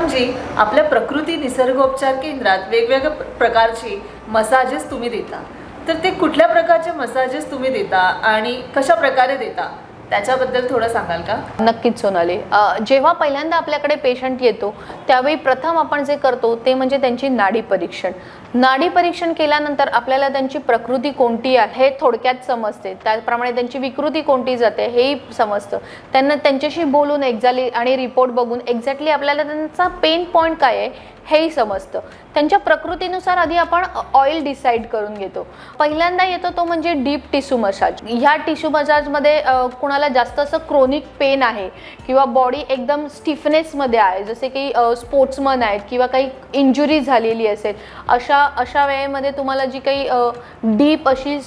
पूनमजी, आपल्या प्रकृती निसर्गोपचार केंद्रात वेगवेगळ्या प्रकारची मसाजेस तुम्ही देता, तर ते कुठल्या प्रकारचे मसाजेस तुम्ही देता आणि कशा प्रकारे देता त्याच्याबद्दल थोडं सांगाल का? नक्कीच सोनाली, जेव्हा पहिल्यांदा आपल्याकडे पेशंट येतो त्यावेळी प्रथम आपण जे करतो ते म्हणजे त्यांची नाडी परीक्षण. नाडी परीक्षण केल्यानंतर आपल्याला त्यांची प्रकृती कोणती आहे हे थोडक्यात समजते, त्याप्रमाणे त्यांची विकृती कोणती जाते हेही समजतं. त्यांना त्यांच्याशी बोलून एक्झॅक्टली आणि रिपोर्ट बघून एक्झॅक्टली आपल्याला त्यांचा पेन पॉईंट काय आहे हेही समजतं. त्यांच्या प्रकृतीनुसार आधी आपण ऑइल डिसाईड करून घेतो. पहिल्यांदा येतो तो म्हणजे डीप टिश्यू मसाज. ह्या टिश्यू मसाजमध्ये कुणाला जास्त असं क्रोनिक पेन आहे किंवा बॉडी एकदम स्टिफनेसमध्ये आहे, जसे की स्पोर्ट्समन आहेत किंवा काही इंजुरी झालेली असेल, अशा वेळेमध्ये तुम्हाला जी काही डीप अशी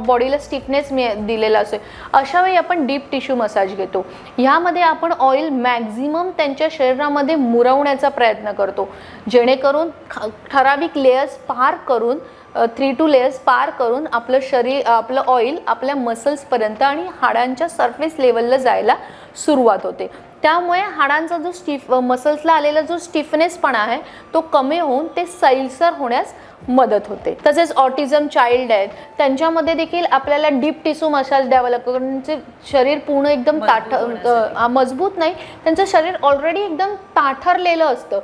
बॉडीला स्टिफनेस दिलेला असेल अशा वेळी आपण डीप टिश्यू मसाज घेतो. ह्यामध्ये आपण ऑइल मॅक्झिमम त्यांच्या शरीरामध्ये मुरवण्याचा प्रयत्न करतो, जेणेकरून ठराविक लेयर्स पार करून 3 to लेयर्स पार करून आपलं शरीर आपलं ऑइल आपल्या मसल्सपर्यंत आणि हाडांच्या सरफेस लेवलला जायला सुरुवात होते. त्यामुळे हाडांचा जो मसल्सला आलेला जो स्टिफनेसपणा आहे तो कमी होऊन ते सैलसर होण्यास मदत होते. तसेच ऑटिझम चाइल्ड आहेत त्यांच्यामध्ये देखील आपल्याला डीप टिश्यू मसाज द्यावा लागतो, कारण त्यांचे शरीर पूर्ण एकदम मजबूत नाही, त्यांचं शरीर ऑलरेडी एकदम ताठरलेलं असतं.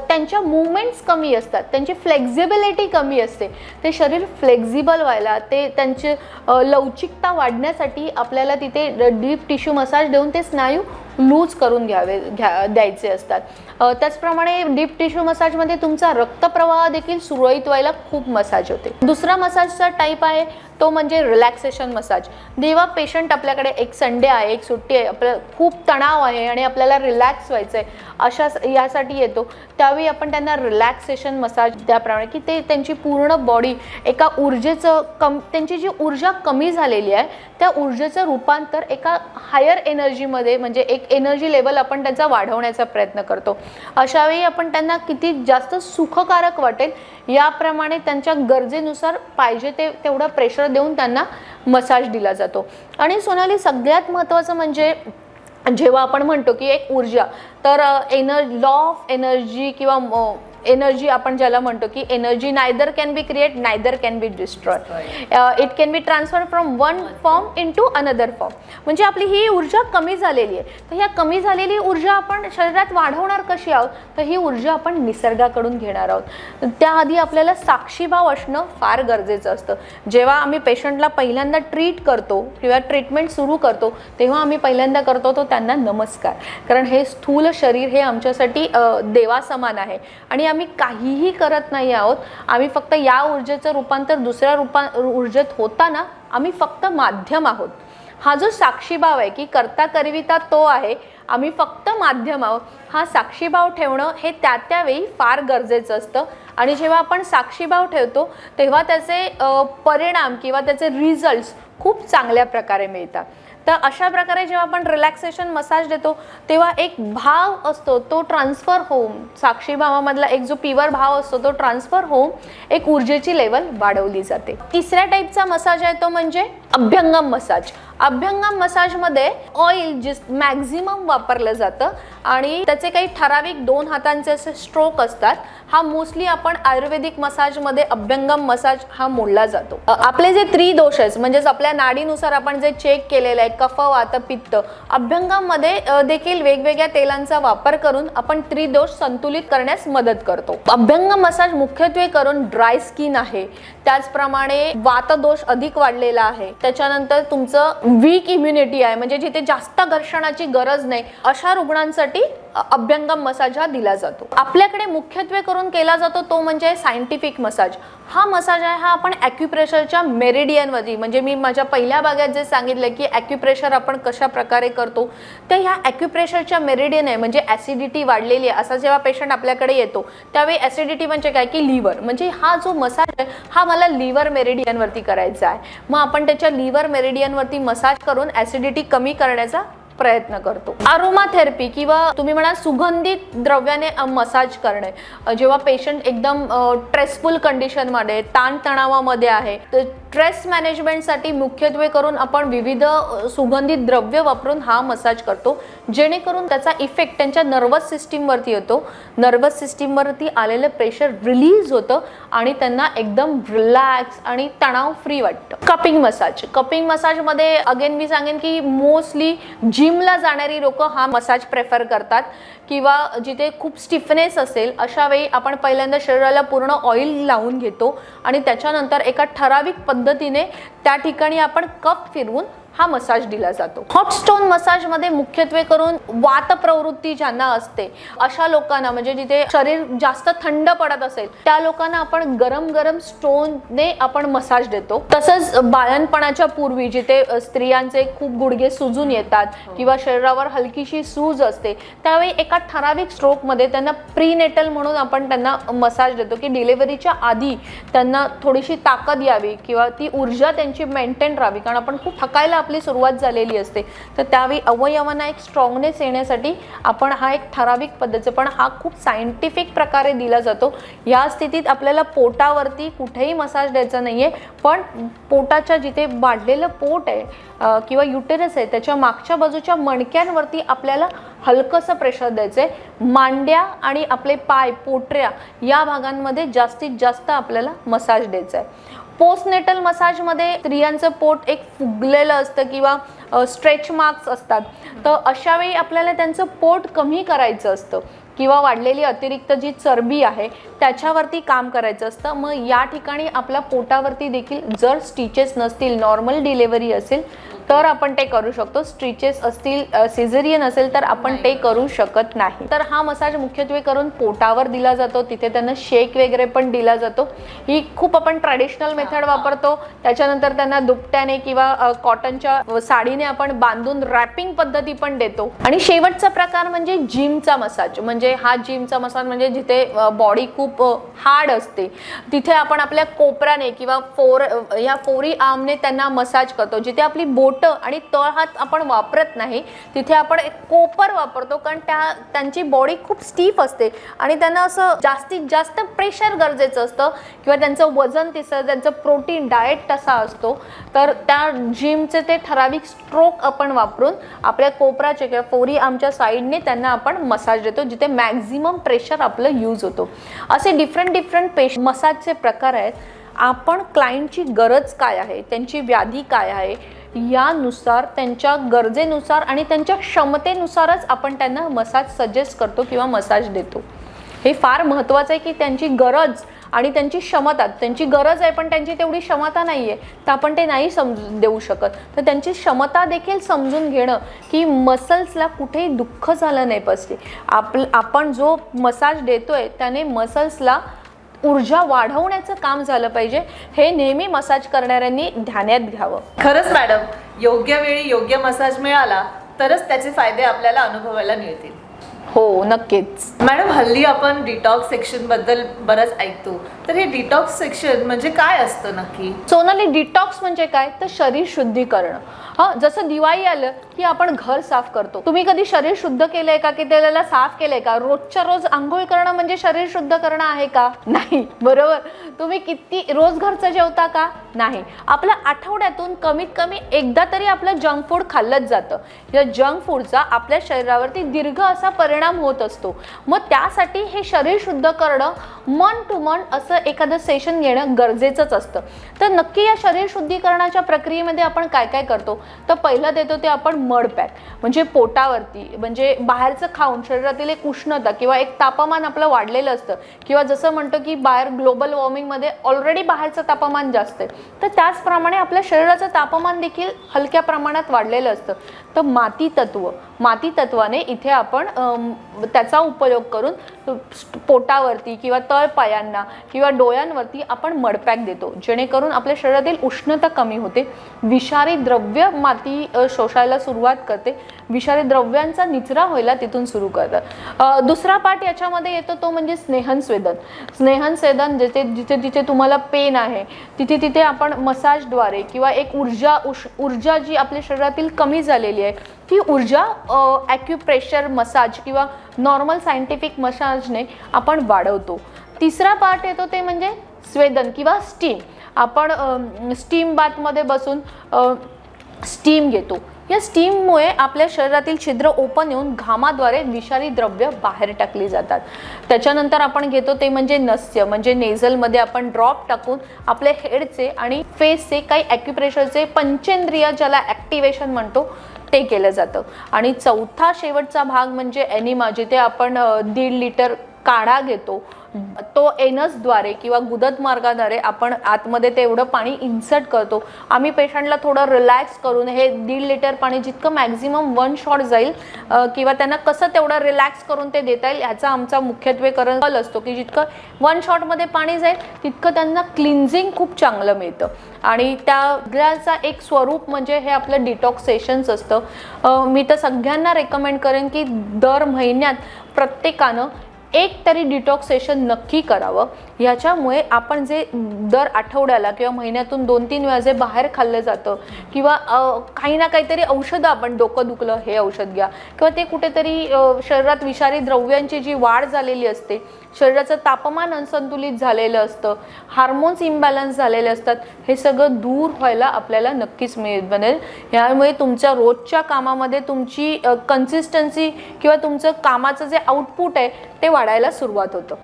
त्यांच्या मुवमेंट्स कमी असतात, त्यांची फ्लेक्झिबिलिटी कमी असते. ते शरीर फ्लेक्झिबल व्हायला, ते त्यांची लवचिकता वाढण्यासाठी आपल्याला तिथे डीप टिश्यू मसाज देऊन ते स्नायू लूज करून द्यायचे असतात. त्याचप्रमाणे डीप टिश्यू मसाजमध्ये तुमचा रक्तप्रवाह देखील सुरळीत व्हायला खूप मसाज होते. दुसरा मसाजचा टाईप आहे तो म्हणजे रिलॅक्सेशन मसाज. जेव्हा पेशंट आपल्याकडे एक संडे आहे, एक सुट्टी आहे, आपल्याला खूप तणाव आहे आणि आपल्याला रिलॅक्स व्हायचं आहे यासाठी येतो, त्यावेळी आपण त्यांना रिलॅक्सेशन मसाज त्याप्रमाणे की ते त्यांची पूर्ण बॉडी एका ऊर्जेचं त्यांची जी ऊर्जा कमी झालेली आहे त्या ऊर्जेचं रूपांतर एका हायर एनर्जीमध्ये, म्हणजे एक एनर्जी लेवल आपण त्यांचा वाढवण्याचा प्रयत्न करतो. अशावेळी आपण त्यांना किती जास्त सुखकारक वाटेल याप्रमाणे त्यांच्या गरजेनुसार पाहिजे तेवढं प्रेशर देऊन त्यांना मसाज दिला जातो. आणि सोनाली, सगळ्यात महत्त्वाचं म्हणजे जेव्हा आपण म्हणतो की एक ऊर्जा, तर लॉ ऑफ एनर्जी किंवा एनर्जी आपण ज्याला म्हणतो की energy neither can be create neither can be destroy, it can be transfer from one form into another form. म्हणजे आपली ही ऊर्जा कमी झालेली आहे, तर ह्या कमी झालेली ऊर्जा आपण शरीरात वाढवणार कशी आहोत, तर ही ऊर्जा आपण निसर्गाकडून घेणार आहोत. त्याआधी आपल्याला साक्षीभाव असणं फार गरजेचं असतं. जेव्हा आम्ही पेशंटला पहिल्यांदा ट्रीट करतो किंवा ट्रीटमेंट सुरू करतो तेव्हा आम्ही पहिल्यांदा करतो तो त्यांना नमस्कार, कारण हे स्थूल शरीर हे आमच्यासाठी देवासमान आहे आणि आम्ही काहीही करत नाही आहोत. आम्ही फक्त या ऊर्जेचं रूपांतर दुसऱ्या ऊर्जेत होताना आम्ही फक्त माध्यम आहोत. हा जो साक्षीभाव आहे की करता करविता तो आहे, आम्ही फक्त माध्यम आहोत, हा साक्षीभाव ठेवणं हे त्यावेळी फार गरजेचं असतं. आणि जेव्हा आपण साक्षीभाव ठेवतो तेव्हा त्याचे परिणाम किंवा त्याचे रिझल्ट्स खूप चांगल्या प्रकारे मिळतात. तर अशा प्रकारे जेव्हा आपण रिलॅक्सेशन मसाज देतो तेव्हा एक भाव असतो तो ट्रान्सफर होऊन, साक्षीभावामधला एक जो प्युअर भाव असतो तो ट्रान्सफर होऊन एक ऊर्जेची लेवल वाढवली जाते. तिसऱ्या टाईपचा मसाज आहे तो म्हणजे अभ्यंगम मसाज. अभ्यंगम मसाजमध्ये ऑइल मॅक्झिमम वापरलं जातं आणि त्याचे काही ठराविक 2 हातांचे असे स्ट्रोक असतात. हा मोस्टली आपण आयुर्वेदिक मसाजमध्ये अभ्यंगम मसाज हा मोडला जातो. आपले जे त्रिदोष आहेत म्हणजेच आपल्या नाडीनुसार आपण जे चेक केलेलं आहे कफ, वात, पित्त, अभ्यंगामध्ये देखील वेगवेगळ्या तेलांचा वापर करून आपण त्रिदोष संतुलित करण्यास मदत करतो. अभ्यंगम मसाज मुख्यत्वे करून ड्राय स्किन आहे, त्याचप्रमाणे वातदोष अधिक वाढलेला आहे, त्याच्यानंतर तुमचं वीक इम्युनिटी आहे म्हणजे जिथे जास्त घर्षणाची गरज नाही अशा रुग्णांसाठी अभ्यंगम मसाज हा दिला जातो. आपल्याकडे मुख्यत्वे करून केला जातो तो म्हणजे सायंटिफिक मसाज. हा मसाज आहे हा आपण ॲक्युप्रेशरच्या मेरिडियनवरती, म्हणजे मी माझ्या पहिल्या भागात जे सांगितलं की ॲक्युप्रेशर आपण कशा प्रकारे करतो, तर ह्या ॲक्युप्रेशरच्या मेरिडियन आहे म्हणजे ॲसिडिटी वाढलेली आहे असा जेव्हा पेशंट आपल्याकडे येतो त्यावेळी ॲसिडिटी म्हणजे काय की लिव्हर, म्हणजे हा जो मसाज आहे हा मला लिव्हर मेरिडियनवरती करायचा आहे. मग आपण त्याच्या लिव्हर मेरिडियनवरती मसाज करून ॲसिडिटी कमी करण्याचा प्रयत्न करतो. अरोमा थेरपी किंवा तुम्ही म्हणा सुगंधित द्रव्याने मसाज करणे, जेव्हा पेशंट एकदम स्ट्रेसफुल कंडिशनमध्ये ताणतणावामध्ये आहे तर स्ट्रेस मॅनेजमेंटसाठी मुख्यत्वे करून आपण विविध सुगंधित द्रव्य वापरून हा मसाज करतो, जेणेकरून त्याचा इफेक्ट त्यांच्या नर्वस सिस्टीमवरती येतो. नर्वस सिस्टीमवरती आलेलं प्रेशर रिलीज होतं आणि त्यांना एकदम रिलॅक्स आणि तणाव फ्री वाटतं. कपिंग मसाजमध्ये अगेन मी सांगेन की मोस्टली जिमला जाणारी लोक हा मसाज प्रेफर करतात किंवा जिथे खूप स्टिफनेस असेल अशा वेळी आपण पहिल्यांदा शरीराला पूर्ण ऑइल लावून घेतो आणि त्याच्यानंतर एका ठराविक पद्धतीने त्या ठिकाणी आपण कप फिरवून हा मसाज दिला जातो. हॉट स्टोन मसाजमध्ये मुख्यत्वे करून वात प्रवृत्ती ज्यांना असते अशा लोकांना, म्हणजे जिथे शरीर जास्त थंड पडत असेल त्या लोकांना आपण गरम स्टोनने आपण मसाज देतो. तसंच बाळणपणाच्या पूर्वी जिथे स्त्रियांचे खूप गुडघे सुजून येतात किंवा शरीरावर हलकीशी सूज असते त्यावेळी एका ठराविक स्ट्रोकमध्ये त्यांना प्रीनेटल म्हणून आपण त्यांना मसाज देतो की डिलिव्हरीच्या आधी त्यांना थोडीशी ताकद यावी किंवा ती ऊर्जा त्यांची मेंटेन राहावी, कारण आपण खूप थकायला आपली सुरुवात झालेली असते. तर त्यावेळी अवयवांना एक स्ट्रॉंगनेस येण्यासाठी आपण हा एक ठराविक पद्धतीचा, पण हा खूप सायंटिफिक प्रकारे दिला जातो. या स्थितीत आपल्याला पोटावरती कुठेही मसाज द्यायचा नाहीये, पण पोटाच्या जिथे वाढलेलं पोट आहे किंवा युटेरस आहे त्याच्या मागच्या बाजूच्या मणक्यांवरती आपल्याला हलकंसं प्रेशर द्यायचंय. मांड्या आणि आपले पाय, पोटऱ्या या भागांमध्ये जास्तीत जास्त आपल्याला मसाज द्यायचा आहे. पोस्टनेटल मसाजमध्ये स्त्रियांचं पोट एक फुगलेलं असतं किंवा स्ट्रेच मार्क्स असतात, तर अशा वेळी आपल्याला त्यांचं पोट कमी करायचं असतं किंवा वाढलेली अतिरिक्त जी चरबी आहे त्याच्यावरती काम करायचं असतं. मग या ठिकाणी आपल्या पोटावरती देखील जर स्टिचेस नसतील, नॉर्मल डिलेव्हरी असेल तर आपण ते करू शकतो. स्टिचेस असतील, सिझेरियन असेल तर आपण ते करू शकत नाही. तर हा मसाज मुख्यत्वे करून पोटावर दिला जातो, तिथे त्यांना शेक वगैरे पण दिला जातो. ही खूप आपण ट्रॅडिशनल मेथड वापरतो. त्याच्यानंतर त्यांना दुपट्याने किंवा कॉटनच्या साडीने आपण बांधून रॅपिंग पद्धती पण देतो. आणि शेवटचा प्रकार म्हणजे जिमचा मसाज. म्हणजे हा जिमचा मसाज म्हणजे जिथे बॉडी खूप हार्ड असते तिथे आपण आपल्या कोपराने किंवा या फोरी आर्मने त्यांना मसाज करतो. जिथे आपली बोट आणि तळ हात आपण वापरत नाही तिथे आपण एक कोपर वापरतो, कारण त्यांची बॉडी खूप स्टीफ असते आणि त्यांना असं जास्तीत जास्त प्रेशर गरजेचं असतं किंवा त्यांचं वजन तिसं, त्यांचं प्रोटीन डाएट तसा असतो. तर त्या जिमचे ते ठराविक स्ट्रोक आपण वापरून आपल्या कोपराचे किंवा फोरी आर्मच्या साईडने त्यांना आपण मसाज देतो जिथे मॅक्झिमम प्रेशर आपलं यूज होतो. असे डिफरंट मसाजचे प्रकार आहेत. आपण क्लायंटची गरज काय आहे, त्यांची व्याधी काय आहे यानुसार, त्यांच्या गरजेनुसार आणि त्यांच्या क्षमतेनुसारच आपण त्यांना मसाज सजेस्ट करतो किंवा मसाज देतो. हे फार महत्त्वाचं आहे की त्यांची गरज आणि त्यांची क्षमता, त्यांची गरज आहे पण त्यांची तेवढी क्षमता नाही आहे तर आपण ते नाही समजून देऊ शकत. तर त्यांची क्षमता देखील समजून घेणं की मसल्सला कुठेही दुःख झालं नाही पाहिजे. आपण जो मसाज देतोय त्याने मसल्सला ऊर्जा वाढवण्याचं काम झालं पाहिजे, हे नेहमी मसाज करणाऱ्यांनी ध्यानात घ्यावं. खरंच मॅडम, योग्य वेळी योग्य मसाज मिळाला तरच त्याचे फायदे आपल्याला अनुभवायला मिळतील. हो, नक्कीच. मॅडम, हल्ली आपण डिटॉक्स सेक्शन बद्दल बरंच ऐकतो, तर हे डिटॉक्स सेक्शन म्हणजे काय असतं नक्की? सोनाली, डिटॉक्स म्हणजे काय तर शरीर शुद्धी करणं. जसं दिवाळी आलं की आपण घर साफ करतो. तुम्ही कधी शरीर शुद्ध केलंय का, की त्याला साफ केलंय का? रोजच्या रोज आंघोळ करणं म्हणजे शरीर शुद्ध करणं आहे का? नाही, बरोबर. तुम्ही किती रोज घरचं जेवता का? नाही. आपल्या आठवड्यातून कमीत कमी एकदा तरी आपलं जंक फूड खाल्लंच जातं. या जंक फूडचा आपल्या शरीरावरती दीर्घ असा परिणाम होत असतो. मग त्यासाठी हे शरीर शुद्ध करणं मन टू मन असं एखादं सेशन घेणं गरजेचंच असतं. तर नक्की या शरीर शुद्धीकरणाच्या प्रक्रियेमध्ये आपण काय काय करतो तर पहिलं देतो ते आपण मड पॅक. म्हणजे पोटावरती, म्हणजे बाहेरचं खाऊन शरीरातील एक उष्णता किंवा एक तापमान आपलं वाढलेलं असतं किंवा जसं म्हणतो की बाहेर ग्लोबल वॉर्मिंगमध्ये ऑलरेडी बाहेरचं तापमान जास्त आहे तर त्याचप्रमाणे आपल्या शरीराचं तापमान देखील हलक्या प्रमाणात वाढलेलं असतं. तर माती तत्वाने इथे आपण त्याचा उपयोग करून पोटावरती किंवा तळपायांना किंवा डोळ्यांवरती आपण मडपॅक देतो, जेणेकरून आपल्या शरीरातील उष्णता कमी होते. विषारी द्रव्य माती शोषायला सुरुवात करते, विषारी द्रव्यांचा निचरा व्हायला तिथून सुरू करतात. दुसरा पार्ट याच्यामध्ये येतो तो म्हणजे स्नेहनस्वेदन. जिथे जिथे तुम्हाला पेन आहे तिथे तिथे आपण मसाजद्वारे किंवा एक ऊर्जा जी आपल्या शरीरातील कमी झालेली आहे ती ऊर्जा ॲक्युप्रेशर मसाज किंवा नॉर्मल सायंटिफिक मसाजने आपण वाढवतो. तिसरा पार्ट येतो ते म्हणजे स्वेदन किंवा स्टीम. आपण स्टीम बाथमध्ये बसून स्टीम घेतो. या स्टीममुळे आपल्या शरीरातील छिद्र ओपन येऊन घामाद्वारे विषारी द्रव्य बाहेर टाकली जातात. त्याच्यानंतर आपण घेतो ते म्हणजे नस्य, म्हणजे नेझलमध्ये आपण ड्रॉप टाकून आपल्या हेडचे आणि फेसचे काही ॲक्युप्रेशरचे पंचेंद्रिय, ज्याला ॲक्टिवेशन म्हणतो, ते केलं जातं. आणि चौथा शेवटचा भाग म्हणजे एनिमा, जिथे आपण 1.5 लिटर काढा घेतो. तो एनसद्वारे किंवा गुदत मार्गाद्वारे आपण आतमध्ये तेवढं पाणी इन्सर्ट करतो. आम्ही पेशंटला थोडं रिलॅक्स करून हे 1.5 लिटर पाणी जितकं मॅक्झिमम 1 शॉट जाईल किंवा त्यांना कसं तेवढं रिलॅक्स करून ते देता येईल ह्याचा आमचा मुख्यत्वे कल असतो की जितकं 1 शॉटमध्ये पाणी जाईल तितकं त्यांना क्लिन्झिंग खूप चांगलं मिळतं. आणि त्याचा एक स्वरूप म्हणजे हे आपलं डिटॉक्सेशन्स असतं. मी तर सगळ्यांना रेकमेंड करेन की दर महिन्यात प्रत्येकानं एक तरी डिटॉक्सेशन नक्की करावं. ह्याच्यामुळे आपण जे दर आठवड्याला किंवा महिन्यातून 2-3 वेळा जे बाहेर खाल्लं जातं किंवा काही ना काहीतरी औषधं, आपण डोकं दुखलं हे औषध घ्या किंवा ते कुठेतरी शरीरात विषारी द्रव्यांची जी वाढ झालेली असते, शरीराचं तापमान असंतुलित झालेलं असतं, हार्मोन्स इम्बॅलन्स झालेले असतात, हे सगळं दूर व्हायला आपल्याला नक्कीच बनेल. यामुळे तुमच्या रोजच्या कामामध्ये तुमची कन्सिस्टन्सी किंवा तुमचं कामाचं जे आउटपुट आहे ते वाढायला सुरुवात होतं.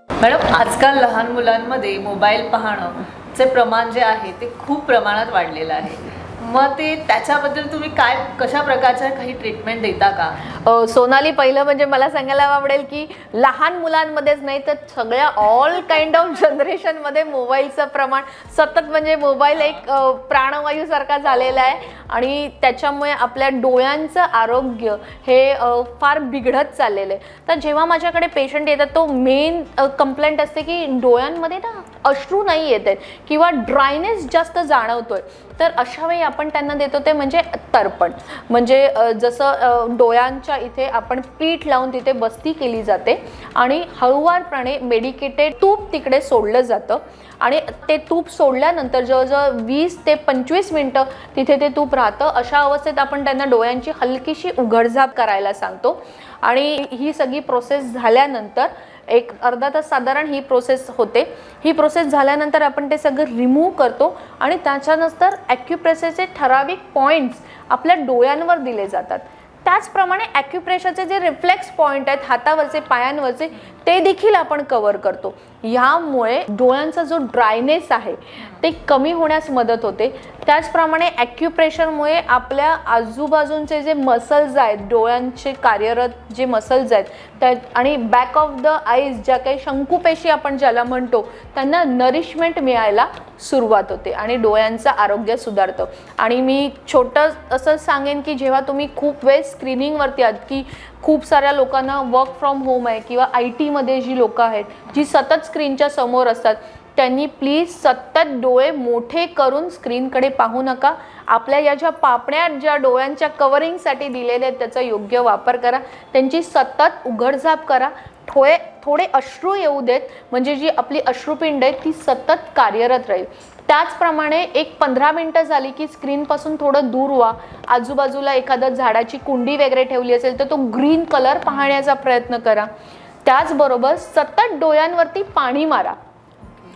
मॅडम, आजकाल लहान मुलांमध्ये मोबाईल पाहणं चे प्रमाण जे आहे ते खूप प्रमाणात वाढलेलं आहे. मग ते त्याच्याबद्दल तुम्ही कशा प्रकारच्या काही ट्रीटमेंट देता का? सोनाली, पहिलं म्हणजे मला सांगायला आवडेल की लहान मुलांमध्येच नाही तर सगळ्या ऑल काइंड ऑफ जनरेशनमध्ये मोबाईलचं प्रमाण सतत, म्हणजे मोबाईल एक प्राणवायूसारखा झालेला आहे आणि त्याच्यामुळे आपल्या डोळ्यांचं आरोग्य हे फार बिघडत चाललेलं आहे. तर जेव्हा माझ्याकडे पेशंट येतात तो मेन कंप्लेंट असते की डोळ्यांमध्ये ना अश्रू नाही येत आहेत किंवा ड्रायनेस जास्त जाणवतोय. तर अशा वेळी आपण त्यांना देतो ते म्हणजे तर्पण. म्हणजे जसं डोळ्यांच्या इथे आपण पीठ लावून तिथे बस्ती केली जाते आणि हळूवारपणे मेडिकेटेड तूप तिकडे सोडलं जातं आणि ते तूप सोडल्यानंतर जवळजवळ 20 ते 25 मिनटं तिथे ते तूप राहतं. अशा अवस्थेत आपण त्यांना डोळ्यांची हलकीशी उघडझाप करायला सांगतो आणि ही सगळी प्रोसेस झाल्यानंतर एक अर्धा तास साधारण ही प्रोसेस होते. ही प्रोसेस झाल्यानंतर आपण ते सगळं रिमूव्ह करतो आणि त्याच्यानंतर ॲक्युप्रेशरचे ठराविक पॉईंट्स आपल्या डोळ्यांवर दिले जातात. त्याचप्रमाणे ॲक्युप्रेशरचे जे रिफ्लेक्स पॉईंट आहेत हातावरचे, पायांवरचे, ते देखील आपण कव्हर करतो. ह्यामुळे डोळ्यांचा जो ड्रायनेस आहे ते कमी होण्यास मदत होते. त्याचप्रमाणे ॲक्युप्रेशरमुळे आपल्या आजूबाजूंचे जे मसल्स आहेत, डोळ्यांचे कार्यरत जे मसल्स आहेत त्या आणि बॅक ऑफ द आईज ज्या काही शंकुपेशी आपण ज्याला म्हणतो, त्यांना नरिशमेंट मिळायला सुरुवात होते आणि डोळ्यांचं आरोग्य सुधारतं. आणि मी छोटं असं सांगेन की जेव्हा तुम्ही खूप वेळ स्क्रीनिंगवरती आहात की खूप साऱ्या लोकांना वर्क फ्रॉम होम आहे किंवा IT मध्ये जी लोकं आहेत जी सतत स्क्रीनच्या समोर असतात, त्यांनी प्लीज सतत डोळे मोठे करून स्क्रीनकडे पाहू नका. आपल्या या ज्या पापण्या ज्या डोळ्यांच्या कव्हरिंगसाठी दिलेल्या आहेत त्याचा योग्य वापर करा. त्यांची सतत उघडझाप करा. थोडे अश्रू येऊ देत, म्हणजे जी आपली अश्रुपिंड आहे ती सतत कार्यरत राहील. त्याचप्रमाणे एक 15 मिनटं झाली की स्क्रीनपासून थोडं दूर व्हा. आजूबाजूला एखादं झाडाची कुंडी वगैरे ठेवली असेल तर तो ग्रीन कलर पाहण्याचा प्रयत्न करा. त्याचबरोबर सतत डोळ्यांवरती पाणी मारा.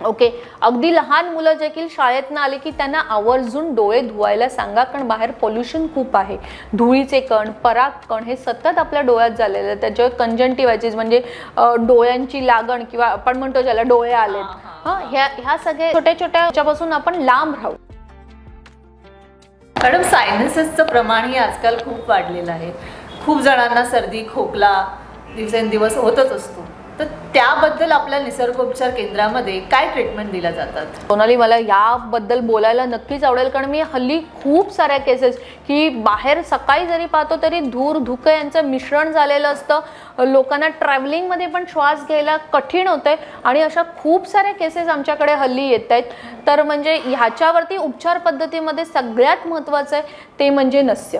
ओके, अगदी लहान मुलं देखील शाळेतनं आले की त्यांना आवर्जून डोळे धुवायला सांगा, कारण बाहेर पोल्युशन खूप आहे. धुळीचे कण, पराग कण हे सतत आपल्या डोळ्यात झालेले आहेत. त्याच्यावर कंजंटिव्हायटिस म्हणजे डोळ्यांची लागण किंवा आपण म्हणतो ज्याला डोळे आलेत, ह्या सगळ्या छोट्या छोट्या ह्याच्यापासून आपण लांब राहू. मॅडम, सायनसेसचं प्रमाणही आजकाल खूप वाढलेलं आहे. खूप जणांना सर्दी खोकला दिवसेंदिवस होतच असतो. तर त्याबद्दल आपल्या निसर्गोपचार केंद्रामध्ये काय ट्रीटमेंट दिल्या जातात? सोनाली, मला याबद्दल बोलायला नक्कीच आवडेल, कारण मी हल्ली खूप साऱ्या केसेस की बाहेर सकाळी जरी पाहतो तरी धूर धुकं यांचं मिश्रण झालेलं असतं. लोकांना ट्रॅव्हलिंगमध्ये पण श्वास घ्यायला कठीण होतंय आणि अशा खूप साऱ्या केसेस आमच्याकडे हल्ली येत आहेत. तर म्हणजे ह्याच्यावरती उपचार पद्धतीमध्ये सगळ्यात महत्त्वाचं आहे ते म्हणजे नस्य.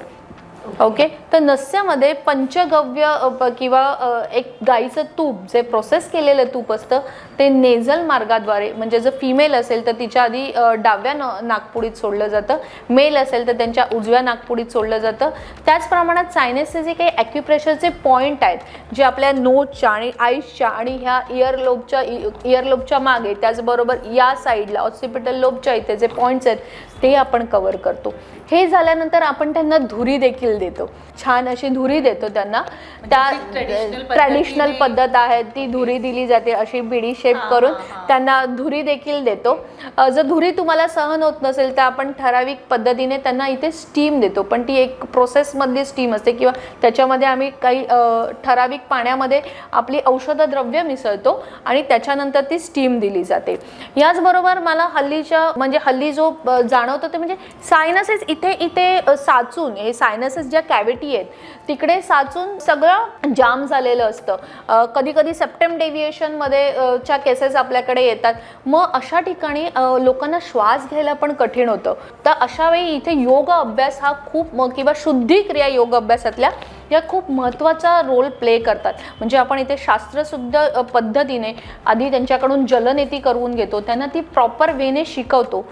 ओके. तर नस्यामध्ये पंचगव्य किंवा एक गाईचं तूप जे प्रोसेस केलेलं तूप असतं ते नेझल मार्गाद्वारे, म्हणजे जर फिमेल असेल तर तिच्या आधी डाव्या नाकपुडीत सोडलं जातं, मेल असेल तर त्यांच्या उजव्या नाकपुडीत सोडलं जातं. त्याच प्रमाणात सायनसचे जे काही ॲक्युप्रेशरचे पॉईंट आहेत जे आपल्या नोजच्या आणि आईसच्या आणि ह्या इयरलोबच्या मागे, त्याचबरोबर या साईडला ऑसिपिटल लोबच्या इथे जे पॉईंट्स आहेत ते आपण कव्हर करतो. हे झाल्यानंतर आपण त्यांना धुरी देखील देतो, छान अशी धुरी देतो त्यांना. त्या ट्रॅडिशनल पद्धत आहे ती धुरी दिली जाते अशी बिडी शेप करून त्यांना धुरी देखील देतो. जर धुरी तुम्हाला सहन होत नसेल तर आपण ठराविक पद्धतीने त्यांना इथे स्टीम देतो, पण ती एक प्रोसेसमधली स्टीम असते किंवा त्याच्यामध्ये आम्ही काही ठराविक पाण्यामध्ये आपली औषधद्रव्य मिसळतो आणि त्याच्यानंतर ती स्टीम दिली जाते. याचबरोबर मला हल्ली जो जाणवतं ते म्हणजे सायनसेस इथे साचून, हे सायनसेस ज्या कॅव्हिटी आहेत तिकडे साचून सगळं जाम झालेलं असतं. कधी कधी सेप्टम डेव्हिएशनमध्ये च्या केसेस आपल्याकडे येतात. मग अशा ठिकाणी लोकांना श्वास घ्यायला पण कठीण होतं. तर अशा वेळी इथे योग अभ्यास हा खूप किंवा शुद्धी क्रिया योग अभ्यासातल्या या खूप महत्त्वाचा रोल प्ले करतात. म्हणजे आपण इथे शास्त्रशुद्ध पद्धतीने आधी त्यांच्याकडून जलनेती करून घेतो, त्यांना ती प्रॉपर वेने शिकवतो.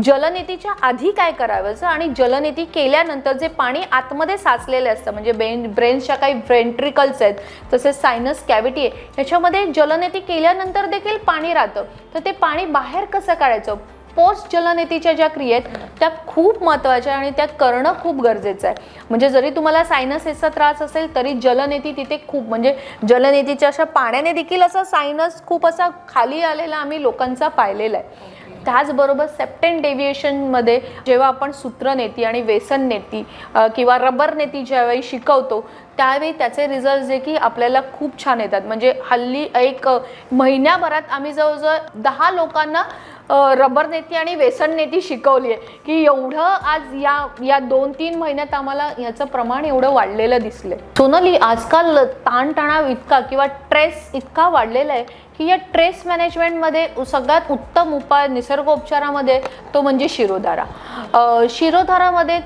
जलनेतीच्या आधी काय करायचं आणि जलनेती केल्यानंतर जे पाणी आतमध्ये साचलेले असतं, म्हणजे ब्रेन्सच्या काही व्हेंट्रिकल्स आहेत तसेच सायनस कॅव्हिटी आहे, ह्याच्यामध्ये जलनेती केल्यानंतर देखील पाणी राहतं. तर ते पाणी बाहेर कसं काढायचं, पोस्ट जलनेतीच्या ज्या क्रिया आहेत त्या खूप महत्त्वाच्या आणि त्या करणं खूप गरजेचं आहे. म्हणजे जरी तुम्हाला सायनसेसचा त्रास असेल तरी जलनेती तिथे खूप, म्हणजे जलनेतीच्या अशा पाण्याने देखील असा सायनस खूप असा खाली आलेला आम्ही लोकांचा पाहिलेला आहे. त्याचबरोबर सेप्टेम डेव्हिएशनमध्ये जेव्हा आपण सूत्रनेती आणि वेसन नेती किंवा रबर नेती ज्यावेळी शिकवतो त्यावेळी त्याचे रिझल्ट जे की आपल्याला खूप छान येतात. म्हणजे हल्ली एक महिन्याभरात आम्ही जवळजवळ 10 लोकांना रबर नेती आणि वेसन नेती शिकवली आहे की एवढं आज या 2-3 महिन्यात आम्हाला याचं प्रमाण एवढं वाढलेलं दिसलंय. सोनाली, आजकाल ताणतणाव इतका किंवा स्ट्रेस इतका वाढलेला आहे की या स्ट्रेस मॅनेजमेंटमध्ये सगळ्यात उत्तम उपाय निसर्गोपचारामध्ये तो म्हणजे शिरोधारा. शिरोधारामध्ये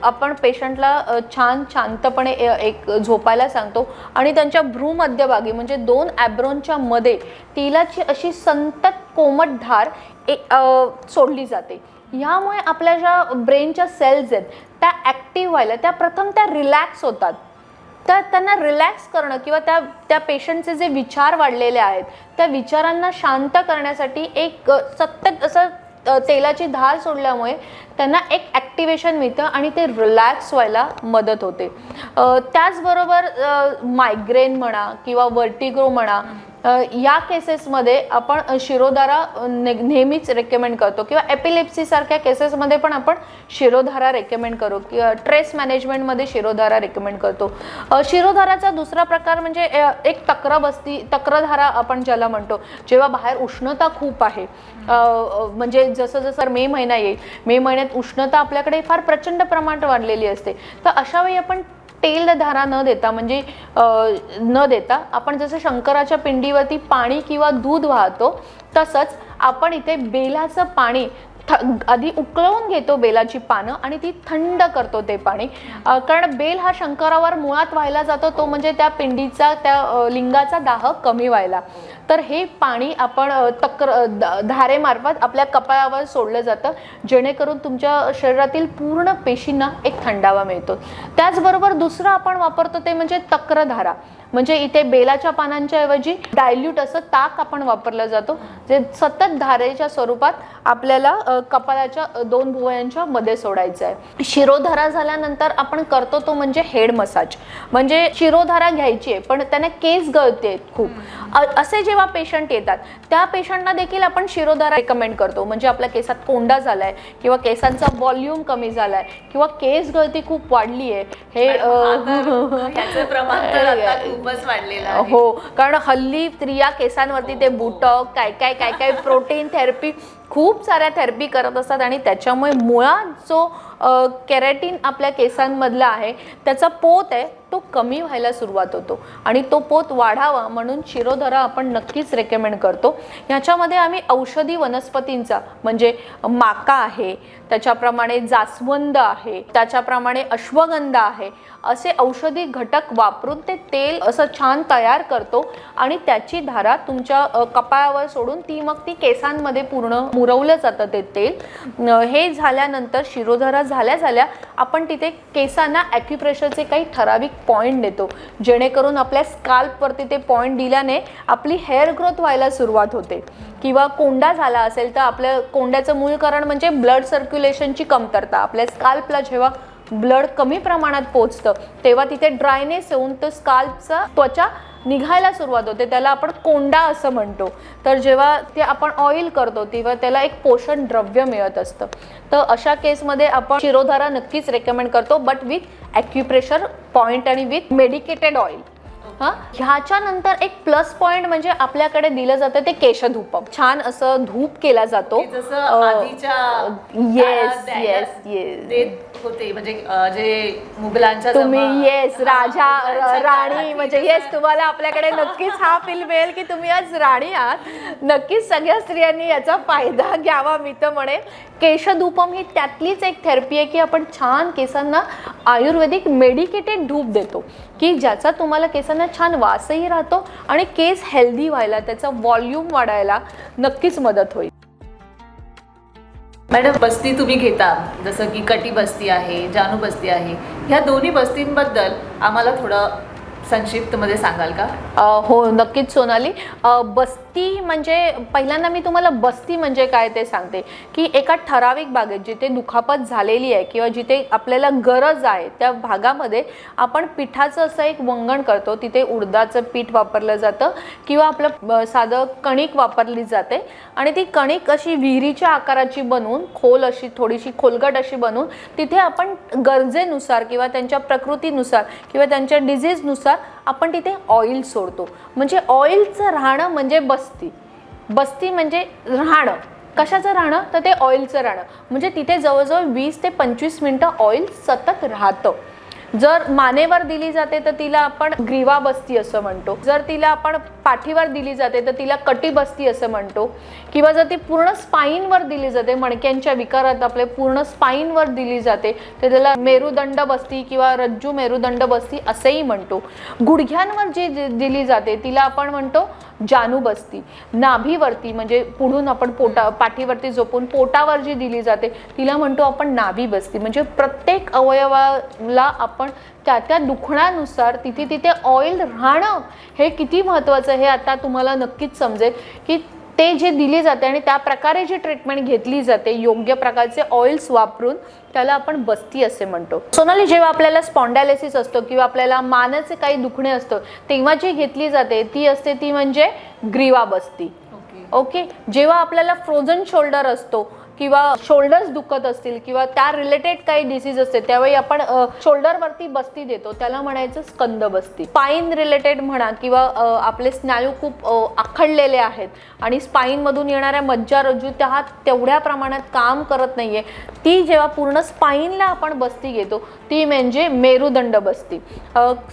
आपण पेशंटला छान शांतपणे एक झोपायला सांगतो आणि त्यांच्या भ्रूमध्यभागी म्हणजे 2 ॲब्रोनच्या मध्ये तेलाची अशी संतत कोमट धार सोडली जाते. यामुळे आपल्या ज्या ब्रेनच्या सेल्स आहेत त्या ॲक्टिव्ह व्हायला, त्या प्रथम त्या रिलॅक्स होतात. तर त्यांना रिलॅक्स करणं किंवा त्या पेशंटचे जे विचार वाढलेले आहेत त्या विचारांना शांत करण्यासाठी एक सतत असं तेलाची धार सोडल्यामुळे त्यांना एक ॲक्टिवेशन मिळतं आणि ते रिलॅक्स व्हायला मदत होते. त्याचबरोबर मायग्रेन म्हणा किंवा वर्टिगो म्हणा या केसेसमध्ये आपण शिरोधारा नेहमीच रेकमेंड करतो किंवा एपिलेप्सीसारख्या केसेसमध्ये पण आपण शिरोधारा रेकमेंड करू किंवा स्ट्रेस मॅनेजमेंटमध्ये शिरोधारा रेकमेंड करतो. शिरोधाराचा दुसरा प्रकार म्हणजे एक तक्रधारा आपण ज्याला म्हणतो. जेव्हा बाहेर उष्णता खूप आहे, म्हणजे जसं मे महिना येईल, मे महिन्यात उष्णता आपल्याकडे फार प्रचंड प्रमाणात वाढलेली असते, तर अशा वेळी आपण तेल धारा न देता आपण जसं शंकराच्या पिंडीवरती पाणी किंवा दूध वाहतो तसंच आपण इथे बेलाचं पाणी आधी उकळवून घेतो, बेलाची पानं, आणि ती थंड करतो ते पाणी. कारण बेल हा शंकरावर मुळात व्हायला जातो, तो म्हणजे त्या पिंडीचा त्या लिंगाचा दाह कमी व्हायला. तर हे पाणी आपण धारेमार्फत आपल्या कपाळावर सोडलं जातं जेणेकरून तुमच्या शरीरातील पूर्ण पेशींना एक थंडावा मिळतो. त्याचबरोबर दुसरं आपण वापरतो ते म्हणजे तक्रधारा. म्हणजे इथे बेलाच्या पानांच्या ऐवजी डायल्यूट असं ताक आपण वापरलं जातो जे सतत धारेच्या स्वरूपात आपल्याला कपाळाच्या 2 भुवयांच्या मध्ये सोडायचं आहे. शिरोधारा झाल्यानंतर आपण करतो तो म्हणजे हेड मसाज. म्हणजे शिरोधारा घ्यायची आहे पण त्यांना केस गळते खूप, असे जेव्हा पेशंट येतात त्या पेशंटना देखील आपण शिरोधारा रेकमेंड करतो. म्हणजे आपल्या केसात कोंडा झालाय किंवा केसांचा व्हॉल्यूम कमी झालाय किंवा केस गळती खूप वाढली आहे, हे प्रमाण तर आता खूपच वाढलेलं आहे. हो, कारण हल्ली स्त्रिया केसांवरती ते बुटॉक काय प्रोटीन थेरपी खूप साऱ्या थेरपी करत असतात आणि त्याच्यामुळे मुळात जो केराटिन आपल्या केसांमधला आहे त्याचा पोत आहे तो कमी व्हायला सुरुवात होतो आणि तो पोत वाढावा म्हणून शिरोधरा आपण नक्कीच रेकमेंड करतो. ह्याच्यामध्ये आम्ही औषधी वनस्पतींचा म्हणजे माका आहे, त्याच्याप्रमाणे जास्वंद आहे, त्याच्याप्रमाणे अश्वगंधा आहे, असे औषधी घटक वापरून ते तेल असं छान तयार करतो आणि त्याची धारा तुमच्या कपाळावर सोडून ती मग ती केसांमध्ये पूर्ण मुरवलं जातं ते तेल. हे झाल्यानंतर शिरोधरा झाल्या आपण तिथे केसांना ॲक्युप्रेशरचे काही ठराविक पॉईंट देतो, जेणेकरून आपल्या स्काल्पवरती ते पॉईंट दिल्याने आपली हेअर ग्रोथ व्हायला सुरुवात होते. किंवा कोंडा झाला असेल तर आपल्या कोंड्याचं मूळ कारण म्हणजे ब्लड सर्क्युलेशनची कमतरता. आपल्या स्काल्पला जेव्हा ब्लड कमी प्रमाणात पोचतं तेव्हा तिथे ड्रायनेस येऊन तो स्काल्पचा त्वचा निघायला सुरुवात होते, त्याला आपण कोंडा असं म्हणतो. तर जेव्हा ते आपण ऑइल करतो तेव्हा त्याला एक पोषण द्रव्य मिळत असतं. तर अशा केसमध्ये आपण शिरोधारा नक्कीच रेकमेंड करतो, बट विथ ॲक्युप्रेशर पॉईंट आणि विथ मेडिकेटेड ऑइल. ह्याच्यानंतर एक प्लस पॉइंट म्हणजे आपल्याकडे दिलं जातं ते केशधूपम. छान असं धूप केला जातो. जसं आधीच्या येस काळात येस द्यायला येस देत होते, म्हणजे जे मुघलांच्या तुम्ही येस राजा मुघलांच्या राणी काळात म्हणजे येस तुम्हाला आपल्याकडे नक्कीच हा फील मिळेल की तुम्ही आज राणी आहात. नक्कीच सगळ्या स्त्रियांनी याचा फायदा घ्यावा मी तर म्हणेन. केशधूपम ही त्यातलीच एक थेरपी आहे की आपण छान केसांना आयुर्वेदिक मेडिकेटेड धूप देतो की ज्याचा तुम्हाला केसांना छान वासही राहतो आणि केस हेल्दी व्हायला, त्याचा व्हॉल्यूम वाढायला नक्कीच मदत होईल. मॅडम, बस्ती तुम्ही घेता जसं की कटी बस्ती आहे, जानू बस्ती आहे, ह्या दोन्ही बस्तींबद्दल आम्हाला थोडं संक्षिप्तमध्ये सांगाल का? हो नक्कीच सोनाली. बस्ती म्हणजे पहिल्यांदा मी तुम्हाला बस्ती म्हणजे काय ते सांगते की एका ठराविक भागात जिथे दुखापत झालेली आहे किंवा जिथे आपल्याला गरज आहे त्या भागामध्ये आपण पिठाचं असं एक वंगण करतो. तिथे उडदाचं पीठ वापरलं जातं किंवा आपलं साधं कणिक वापरली जाते आणि ती कणिक अशी विहिरीच्या आकाराची बनवून खोल अशी थोडीशी खोलगट अशी बनवून तिथे आपण गरजेनुसार किंवा त्यांच्या प्रकृतीनुसार किंवा त्यांच्या डिझीजनुसार आपण तिथे ऑइल सोडतो. म्हणजे ऑइलचं राहणं म्हणजे बस्ती. बस्ती म्हणजे राहणं. कशाचं राहणं? तर ते ऑइलचं राहणं. म्हणजे तिथे जवळजवळ 20 ते 25 मिनटं ऑइल सतत राहतं. जर मानेवर दिली जाते तर तिला आपण ग्रीवा बस्ती असं म्हणतो. जर तिला आपण पाठीवर दिली जाते तर तिला कटी बस्ती असं म्हणतो. किंवा जर ती पूर्ण स्पाईनवर दिली जाते, मणक्यांच्या विकारात आपले पूर्ण स्पाईनवर दिली जाते तर त्याला मेरुदंड बस्ती किंवा रज्जू मेरुदंड बस्ती असेही म्हणतो. गुडघ्यांवर जी दिली जाते तिला आपण म्हणतो जानू बस्ती. नाभीवरती म्हणजे पुढून आपण पाठीवरती झोपून पोटावर जी दिली जाते तिला म्हणतो आपण नाभी बस्ती. म्हणजे प्रत्येक अवयवाला आपण त्या दुखण्यानुसार तिथे ऑइल राहणं हे किती महत्त्वाचं हे आता तुम्हाला नक्कीच समजेल की ते जे दिली जाते आणि त्या प्रकारे जी ट्रीटमेंट घेतली जाते योग्य प्रकारचे ऑइल्स वापरून त्याला आपण बस्ती असे म्हणतो. सोनाली, जेव्हा आपल्याला स्पॉन्डायलिसिस असतो किंवा आपल्याला मानेचे काही दुखणे असतं तेव्हा जी घेतली जाते ती असते ती म्हणजे ग्रीवा बस्ती. ओके. जेव्हा आपल्याला फ्रोझन शोल्डर असतो किंवा शोल्डर्स दुखत असतील किंवा त्या रिलेटेड काही डिसीज असते त्यावेळी आपण शोल्डरवरती बस्ती देतो, त्याला म्हणायचं स्कंद बस्ती. स्पाईन रिलेटेड म्हणा किंवा आपले स्नायू खूप आखडलेले आहेत आणि स्पाईनमधून येणाऱ्या मज्जारज्जू त्या तेवढ्या प्रमाणात काम करत नाहीये, ती जेव्हा पूर्ण स्पाईनला आपण बस्ती घेतो ती म्हणजे मेरुदंड बस्ती.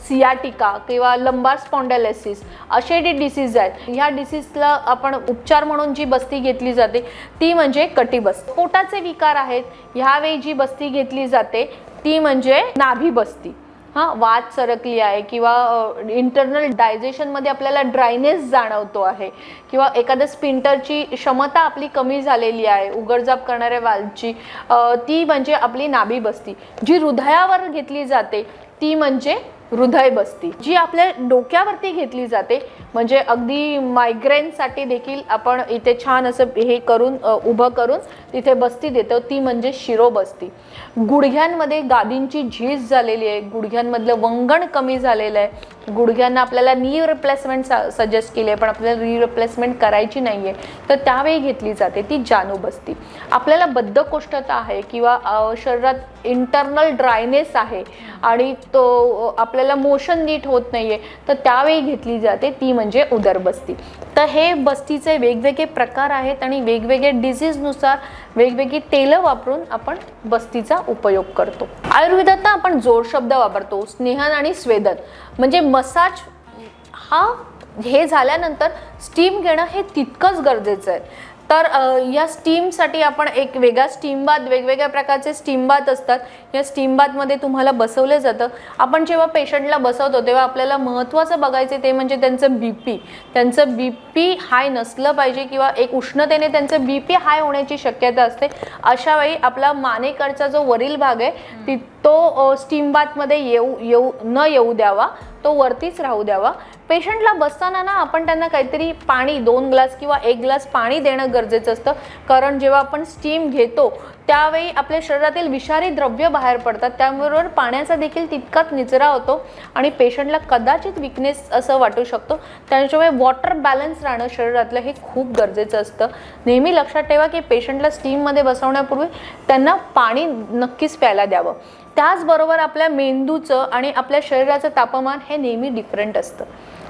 सियाटिका किंवा लंबार स्पॉन्डायलिसिस असे जे डिसीज आहेत ह्या डिसीजला आपण उपचार म्हणून जी बस्ती घेतली जाते ती म्हणजे कटी बस्ती. पोटाचे विकार आहेत ह्यावेळी जी बस्ती घेतली जाते ती म्हणजे नाभी बस्ती. वात सरकली आहे किंवा इंटरनल डायजेशनमध्ये आपल्याला ड्रायनेस जाणवतो आहे किंवा एखाद्या स्पिंटरची क्षमता आपली कमी झालेली आहे उघडझाप करणाऱ्या वाल्वची, ती म्हणजे आपली नाभी बस्ती. जी हृदयावर घेतली जाते ती म्हणजे हृदय बस्ती. जी आपल्या डोक्यावरती घेतली जाते म्हणजे अगदी मायग्रेनसाठी देखील आपण इथे छान असं हे करून उभं करून तिथे बस्ती देतो ती म्हणजे शिरोबस्ती. गुडघ्यांमध्ये गादींची झीज झालेली आहे, गुडघ्यांमधलं वंगण कमी झालेलं आहे, गुडघ्यांना आपल्याला नी रिप्लेसमेंट सजेस्ट केली आहे पण आपल्याला नी रिप्लेसमेंट करायची नाही आहे तर त्यावेळी घेतली जाते ती जानू बस्ती. आपल्याला बद्धकोष्ठता आहे किंवा शरीरात इंटरनल ड्रायनेस आहे आणि तो आपल्या आपल्याला मोशन नीट होत नाहीये तर त्यावेळी घेतली जाते ती म्हणजे उदरबस्ती. तर हे बस्तीचे वेगवेगळे प्रकार आहेत आणि वेगवेगळे डिझीजनुसार वेगवेगळी तेलं वापरून आपण बस्तीचा उपयोग करतो. आयुर्वेदात ना आपण जोड शब्द वापरतो, स्नेहन आणि स्वेदन. म्हणजे मसाज हा हे झाल्यानंतर स्टीम घेणं हे तितकंच गरजेचं आहे. तर या स्टीमसाठी आपण एक वेगळा स्टीम बाथ, वेगवेगळ्या प्रकारचे स्टीम बाथ असतात. या स्टीम बाथमध्ये तुम्हाला बसवलं जातं. आपण जेव्हा पेशंटला बसवतो तेव्हा आपल्याला महत्त्वाचं बघायचं ते म्हणजे त्यांचं बीपी हाय नसलं पाहिजे किंवा एक उष्णतेने त्यांचं बीपी हाय होण्याची शक्यता असते. अशा वेळी आपला मानेकडचा जो वरील भाग आहे तो स्टीम बाथमध्ये येऊ द्यावा, तो वरतीच राहू द्यावा. पेशंटला बसताना ना आपण त्यांना काहीतरी पाणी 2 ग्लास किंवा 1 ग्लास पाणी देणं गरजेचं असतं. कारण जेव्हा आपण स्टीम घेतो त्यावेळी आपल्या शरीरातील विषारी द्रव्य बाहेर पडतात, त्याबरोबर पाण्याचा देखील तितकाच निचरा होतो आणि पेशंटला कदाचित विकनेस असं वाटू शकतो. त्याच्यामुळे वॉटर बॅलन्स राहणं शरीरातलं हे खूप गरजेचं असतं. नेहमी लक्षात ठेवा की पेशंटला स्टीममध्ये बसवण्यापूर्वी त्यांना पाणी नक्कीच प्यायला द्यावं. त्याचबरोबर आपल्या मेंदूचं आणि आपल्या शरीराचं तापमान हे नेहमी डिफरंट असतं,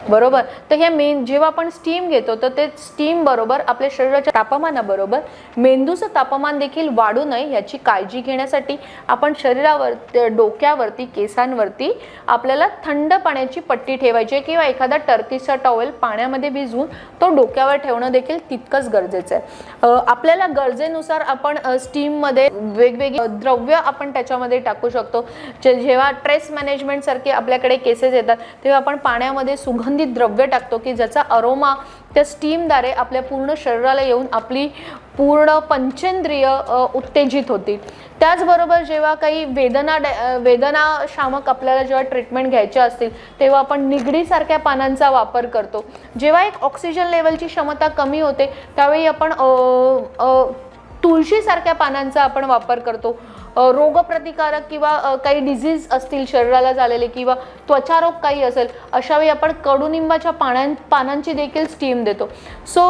बरोबर. तर हे जेव्हा आपण स्टीम घेतो तर ते स्टीम बरोबर आपल्या शरीराच्या तापमानाबरोबर मेंदूचं तापमान देखील वाढू नये याची काळजी घेण्यासाठी आपण शरीरावर, डोक्यावरती, केसांवरती आपल्याला थंड पाण्याची पट्टी ठेवायची किंवा एखादा टर्कीचा टॉवेल पाण्यामध्ये भिजवून तो डोक्यावर ठेवणं देखील तितकंच गरजेचं आहे. आपल्याला गरजेनुसार आपण स्टीममध्ये वेगवेगळे द्रव्य आपण त्याच्यामध्ये टाकू शकतो. जेव्हा स्ट्रेस मॅनेजमेंट सारखे आपल्याकडे केसेस येतात तेव्हा आपण पाण्यामध्ये सुगंधित द्रव्य टाकतो की ज्याचा अरोमा त्या स्टीमद्वारे आपल्या पूर्ण शरीराला येऊन आपली पूर्ण पंचेंद्रिय उत्तेजित होतील. त्याचबरोबर जेव्हा काही वेदनाशामक आपल्याला जेव्हा ट्रीटमेंट घ्यायच्या असतील तेव्हा आपण निगडीसारख्या पानांचा वापर करतो. जेव्हा एक ऑक्सिजन लेवलची क्षमता कमी होते त्यावेळी आपण तुळशीसारख्या पानांचा आपण वापर करतो. रोगप्रतिकारक किंवा काही डिझीज असतील शरीराला झालेले किंवा त्वचारोग काही असेल अशा वेळी आपण कडुनिंबाच्या पानांची देखील स्टीम देतो. सो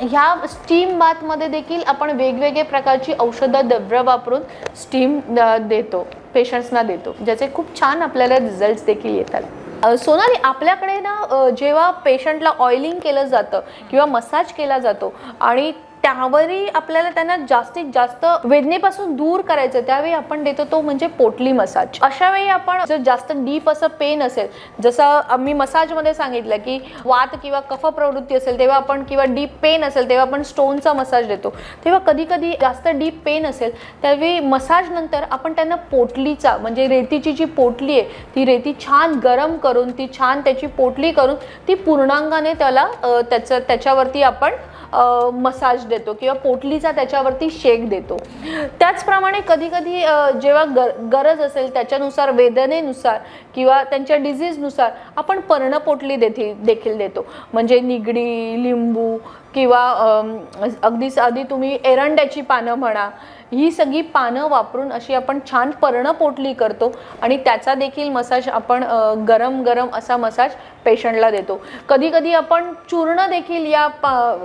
ह्या स्टीम बाथमध्ये देखील आपण वेगवेगळे प्रकारची औषधं द्रव्य वापरून स्टीम देतो, पेशंट्सना देतो, ज्याचे खूप छान आपल्याला रिझल्ट्स देखील येतात. सोनाली, आपल्याकडे ना जेव्हा पेशंटला ऑइलिंग केलं जातं किंवा मसाज केला जातो आणि त्यावरही आपल्याला त्यांना जास्तीत जास्त वेदनेपासून दूर करायचं त्यावेळी आपण देतो तो म्हणजे पोटली मसाज. अशा वेळी आपण जर जास्त डीप असं पेन असेल, जसं मी मसाजमध्ये सांगितलं की वात किंवा कफ प्रवृत्ती असेल तेव्हा आपण, किंवा डीप पेन असेल तेव्हा आपण स्टोनचा मसाज देतो. तेव्हा कधी कधी जास्त डीप पेन असेल त्यावेळी मसाज नंतर आपण त्यांना पोटलीचा म्हणजे रेतीची जी पोटली आहे ती रेती छान गरम करून ती छान त्याची पोटली करून ती पूर्णांगाने त्याला त्याच्यावरती आपण मसाज देतो किंवा पोटलीचा त्याच्यावरती शेक देतो. त्याचप्रमाणे कधी कधी जेव्हा गरज असेल त्याच्यानुसार, वेदनेनुसार किंवा त्यांच्या डिझीजनुसार आपण पर्णपोटली देखील देतो. म्हणजे निगडी, लिंबू किंवा अगदीच आधी तुम्ही एरंड्याची पानं म्हणा, ही सगळी पानं वापरून अशी आपण छान पर्णपोटली करतो आणि त्याचा देखील मसाज आपण गरम गरम असा मसाज पेशंटला देतो. कधी कधी आपण चूर्ण देखील या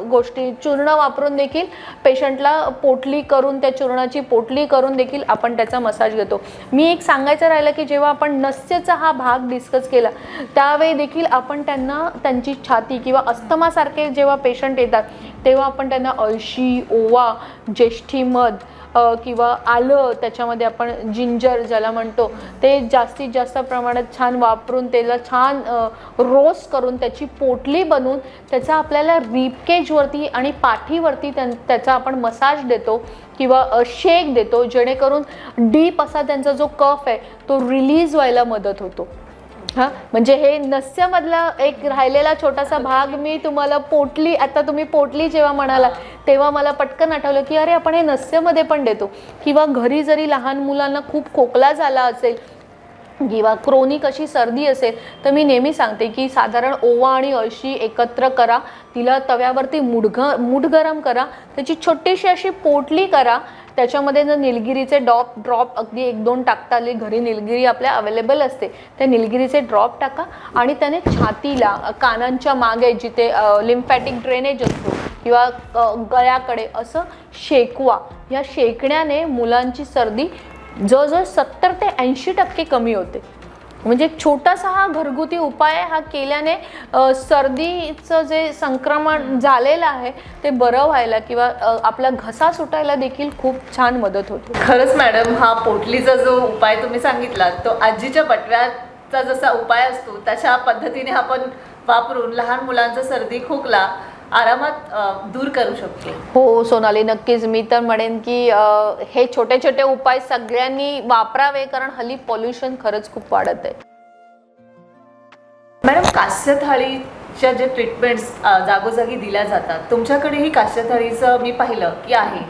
गोष्टी चूर्ण वापरून देखील पेशंटला पोटली करून, त्या चूर्णाची पोटली करून देखील आपण त्याचा मसाज घेतो. मी एक सांगायचं राहिलं की जेव्हा आपण नस्यचा हा भाग डिस्कस केला त्यावेळी देखील आपण त्यांना त्यांची छाती किंवा अस्थमासारखे जेव्हा पेशंट येतात तेव्हा आपण त्यांना अळशी, ओवा, ज्येष्ठी मध किंवा आलं, त्याच्यामध्ये आपण जिंजर ज्याला म्हणतो ते जास्तीत जास्त प्रमाणात छान वापरून त्याला छान रोस्ट करून त्याची पोटली बनवून त्याचा आपल्याला रिबकेजवरती आणि पाठीवरती त्याचा आपण मसाज देतो किंवा शेक देतो, जेणेकरून डीप असा त्यांचा जो कफ आहे तो रिलीज व्हायला मदत होतो. हां, म्हणजे हे नस्यमधला एक राहिलेला छोटासा भाग मी तुम्हाला पोटली, आता तुम्ही पोटली जेव्हा म्हणाला तेव्हा मला पटकन आठवलं की अरे आपण हे नस्यमध्ये पण देतो. किंवा घरी जरी लहान मुलांना खूप खोकला झाला असेल किंवा क्रोनिक अशी सर्दी असेल तर मी नेहमी सांगते की साधारण ओवा आणि अळशी एकत्र करा, तिला तव्यावरती मूठ गरम करा, त्याची छोटीशी अशी पोटली करा, त्याच्यामध्ये जर निलगिरीचे ड्रॉप अगदी 1-2 टाकता आले, घरी निलगिरी आपल्या अवेलेबल असते, त्या निलगिरीचे ड्रॉप टाका आणि त्याने छातीला, कानांच्या मागे जिथे लिम्फॅटिक ड्रेनेज असतो किंवा गळ्याकडे असं शेकवा. या शेकण्याने मुलांची सर्दी जवळजवळ 70 ते 80% कमी होते. म्हणजे एक छोटासा हा घरगुती उपाय हा केल्याने सर्दीचं जे संक्रमण झालेलं आहे ते बरं व्हायला किंवा आपला घसा सुटायला देखील खूप छान मदत होते. खरंच मॅडम, हा पोटलीचा जो उपाय तुम्ही सांगितला तो आजीच्या बटव्याचा जसा उपाय असतो तशा पद्धतीने आपण वापरून लहान मुलांचा सर्दी खोकला आरामात दूर करू शकतो. हो सोनाली, नक्कीच. मी तर म्हणेन की हे छोटे छोटे उपाय सगळ्यांनी वापरावे, कारण हल्ली पॉल्युशन खरंच खूप वाढत आहे. मॅडम, कास्य थाळीच्या जे ट्रीटमेंट्स जागोजागी दिल्या जातात, तुमच्याकडेही कास्य थाळीचं मी पाहिलं की आहे.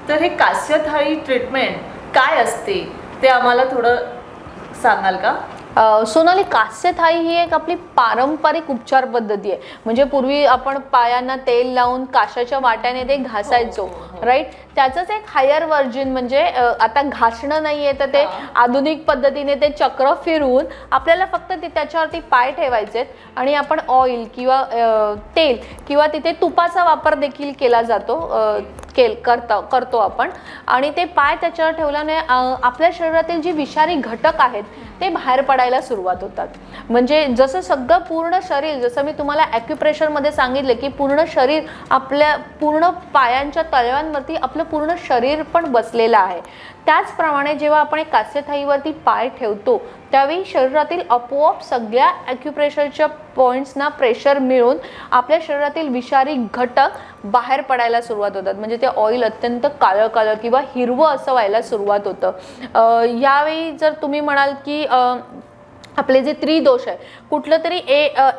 तर हे कास्य थाळी ट्रीटमेंट काय असते ते आम्हाला थोडं सांगाल का? सोनाली, कास्य थाळी ही एक आपली पारंपरिक उपचार पद्धती आहे. म्हणजे पूर्वी आपण पायांना तेल लावून काशाच्या वाट्याने ते घासायचो, राईट. त्याचंच एक हायर व्हर्जन म्हणजे आता घासणं नाही आहे तर ते आधुनिक पद्धतीने ते चक्र फिरवून आपल्याला फक्त त्याच्यावरती पाय ठेवायचे आणि आपण ऑइल किंवा तेल किंवा तिथे तुपाचा वापर देखील केला जातो, करतो आपण. आणि ते पाय त्याच्यावर ठेवल्याने आपल्या शरीरातील जी विषारी घटक आहेत ते बाहेर पडायला सुरुवात होतात. म्हणजे जसं सगळं पूर्ण शरीर, जसं मी तुम्हाला ॲक्युप्रेशरमध्ये सांगितले की पूर्ण शरीर, आपल्या पूर्ण पायांच्या तळव्यांवरती आपलं पूर्ण शरीर पण बसलेलं आहे, त्याचप्रमाणे जेव्हा आपण एक कास्यथाळीवरती पाय ठेवतो त्यावेळी शरीरातील आपोआप सगळ्या ॲक्युप्रेशरच्या पॉईंट्सना प्रेशर मिळून आपल्या शरीरातील विषारी घटक बाहेर पडायला सुरुवात होतात. म्हणजे ते ऑइल अत्यंत काळं काळं किंवा हिरवं असं व्हायला सुरुवात होतं. यावेळी जर तुम्ही म्हणाल की आपले जे त्रिदोष आहे, कुठलं तरी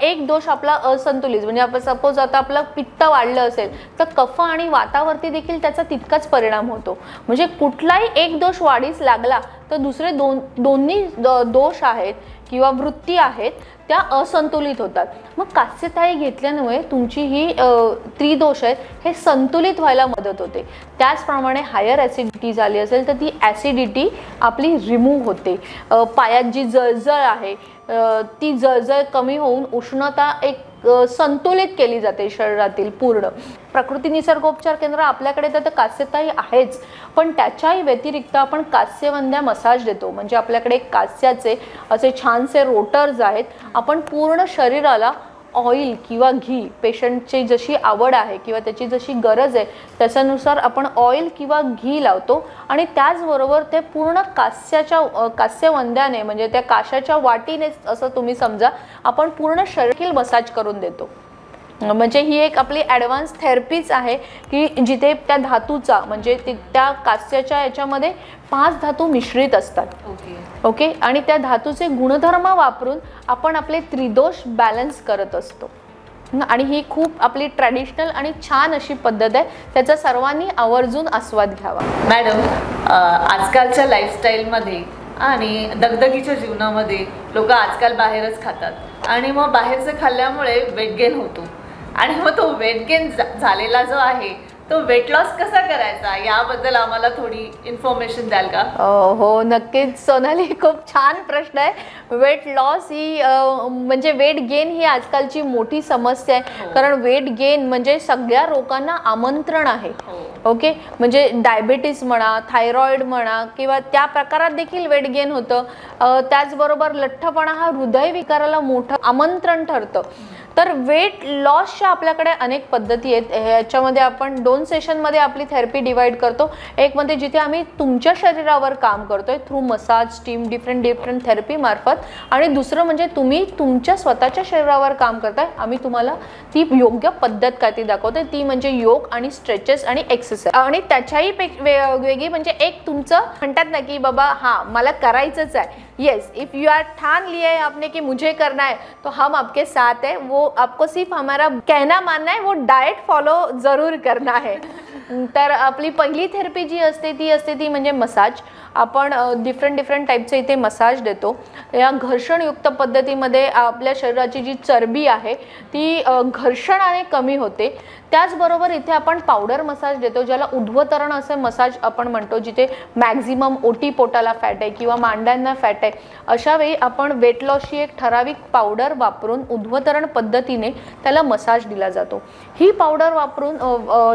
एक दोष आपला असंतुलित, म्हणजे आपण सपोज आता आपलं पित्त वाढलं असेल तर कफ आणि वातावरती देखील त्याचा तितकाच परिणाम होतो. म्हणजे कुठलाही एक दोष वाढीस लागला तर दुसरे दोन्ही दोष आहेत किंवा वृत्ती आहेत त्या असंतुलित होतात. मग कास्य थाळी घेतल्यामुळे तुमची ही त्रिदोष आहेत हे संतुलित व्हायला मदत होते. त्याचप्रमाणे हायर ॲसिडिटी झाली असेल तर ती ॲसिडिटी आपली रिमूव्ह होते. पायात जी जळजळ आहे ती जळजळ कमी होऊन उष्णता एक संतुलित केली जाते शरीरातील पूर्ण. प्रकृती निसर्गोपचार केंद्र आपल्याकडे तर कास्य थाळी आहेच, पण त्याच्याही व्यतिरिक्त आपण कास्यवंद्या मसाज देतो. म्हणजे आपल्याकडे कास्याचे असे छानसे रोटर्स आहेत. आपण पूर्ण शरीराला ऑइल किंवा घी, पेशंटची जशी आवड आहे किंवा त्याची जशी गरज आहे त्याच्यानुसार आपण ऑइल किंवा घी लावतो आणि त्याचबरोबर ते पूर्ण कास्यवंद्याने म्हणजे त्या काशाच्या वाटीने असं तुम्ही समजा आपण पूर्ण शरीर मसाज करून देतो. म्हणजे ही एक आपली ॲडव्हान्स थेरपीच आहे की जिथे त्या धातूचा म्हणजे त्या कास्याच्या याच्यामध्ये 5 धातू मिश्रित असतात. ओके. आणि त्या धातूचे गुणधर्म वापरून आपण आपले त्रिदोष बॅलन्स करत असतो. आणि ही खूप आपली ट्रॅडिशनल आणि छान अशी पद्धत आहे, त्याचा सर्वांनी आवर्जून आस्वाद घ्यावा. मॅडम, आजकालच्या लाईफस्टाईलमध्ये आणि दगदगीच्या जीवनामध्ये लोक आजकाल बाहेरच खातात आणि मग बाहेरचं खाल्ल्यामुळे वेट गेन होतो आणि मग तो वेट गेन झालेला जो आहे तो वेट लॉस कसा करायचा याबद्दल आम्हाला थोडी इन्फॉर्मेशन द्याल का? हो नक्कीच सोनाली, खूप छान प्रश्न आहे. वेट लॉस ही म्हणजे वेट गेन ही आजकालची मोठी समस्या आहे. कारण वेट गेन म्हणजे सगळ्या रोगांना आमंत्रण आहे. ओके. म्हणजे डायबिटीस म्हणा, थायरॉइड म्हणा किंवा त्या प्रकारात देखील वेट गेन होतं. त्याचबरोबर लठ्ठपणा हा हृदयविकाराला मोठं आमंत्रण ठरतं. तर वेट लॉसच्या आपल्याकडे अनेक पद्धती आहेत. ह्याच्यामध्ये आपण 2 सेशनमध्ये आपली थेरपी डिवाइड करतो. एक म्हणजे जिथे आम्ही तुमच्या शरीरावर काम करतोय through massage, steam, different therapy मार्फत, आणि दुसरं म्हणजे तुम्ही तुमच्या स्वतःच्या शरीरावर काम करताय, आम्ही तुम्हाला ती योग्य पद्धत काय ती दाखवते, ती म्हणजे योग आणि स्ट्रेचेस आणि एक्सरसाइज. आणि त्याच्याही वेगळी म्हणजे एक तुमचं म्हणतात ना की बाबा हां मला करायचंच आहे, येस, इफ़ यू आर ठान लिया है आपने कि मुझे करना है तो हम आपके साथ हैं. वो आपको सिर्फ हमारा कहना मानना है, वो डाएट फॉलो जरूर करना है. तर आपली पहिली थेरपी जी असते ती म्हणजे मसाज. आपण डिफरंट टाईपचे इथे मसाज देतो. या घर्षणयुक्त पद्धतीमध्ये आपल्या शरीराची जी चरबी आहे ती घर्षणाने कमी होते. त्याचबरोबर इथे आपण पावडर मसाज देतो, ज्याला ऊर्ध्वतरण असे मसाज आपण म्हणतो, जिथे मॅक्झिमम ओटी पोटाला फॅट आहे किंवा मांड्यांना फॅट आहे. अशा वेळी आपण वेट लॉसची एक ठराविक पावडर वापरून ऊर्ध्वतरण पद्धतीने त्याला मसाज दिला जातो. ही पावडर वापरून